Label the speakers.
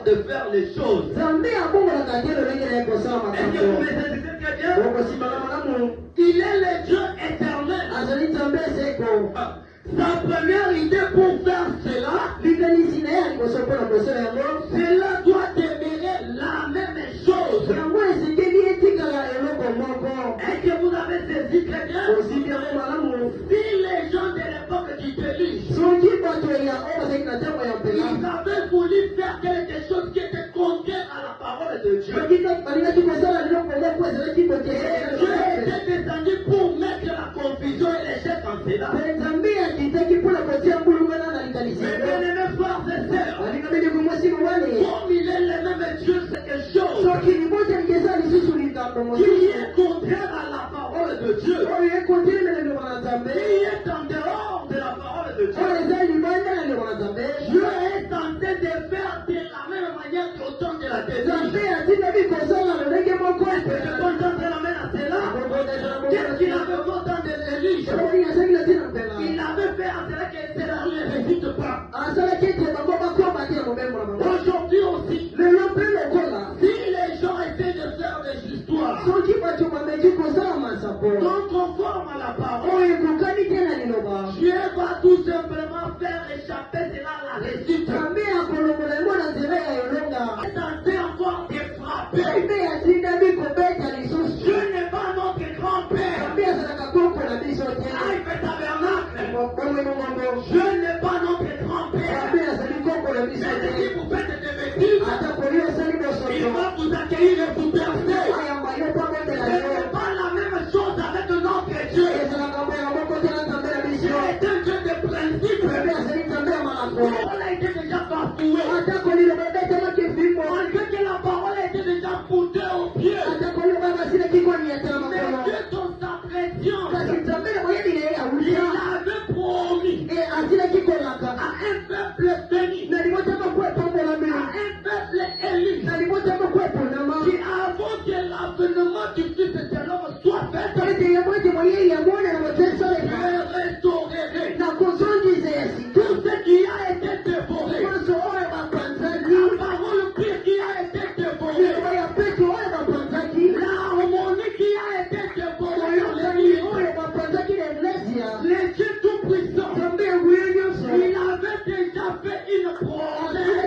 Speaker 1: de faire les choses. Est-ce que vous me saisissez très bien? Il est le Dieu éternel. Sa première idée pour faire cela, cela doit demeurer la même chose. Est-ce que vous avez saisi très bien? Si les gens de l'époque du déluge, ils avaient voulu faire quelque chose qui était contraire à la parole de Dieu, Dieu était descendu pour mettre la confusion et l'échec en cela. Mes bien-aimés frères et sœurs, comme il est le même Dieu, c'est quelque chose qui est contraire à la parole de Dieu, qui est en dehors de la parole de Dieu. Dieu est tenté de faire de la même manière qu'au temps de la déluge. Est-ce que je contente la main à cela? Qu'est-ce qu'il avait fait au temps de déluge? Il avait fait à cela que cela ne résiste pas. Aujourd'hui aussi, si les gens essaient de faire des histoires non conformes à la parole, Dieu va tout simplement faire échapper cela à la réussite. Et tenter encore de frapper. Dieu n'est pas notre grand-père. Ah, il fait tabernacle. Dieu n'est pas notre grand-père. Mais si vous faites des bêtises, il va vous accueillir et vous bercer. Ce n'est pas la même chose avec notre Dieu. C'est un Dieu de principe. La parole a été déjà bafouée. Malgré que la parole a été déjà foutée au pied. Mais Dieu, dans sa présence, il avait promis à un peuple béni, à un peuple élu, qui avant que l'avènement du Fils de l'homme soit fait, je restaurerai tout ce qui a été dévoré. La parole pure qui a été dévorée. L'harmonie qui a été dévorée. Les Dieu tout-puissant, il avait déjà fait une promesse.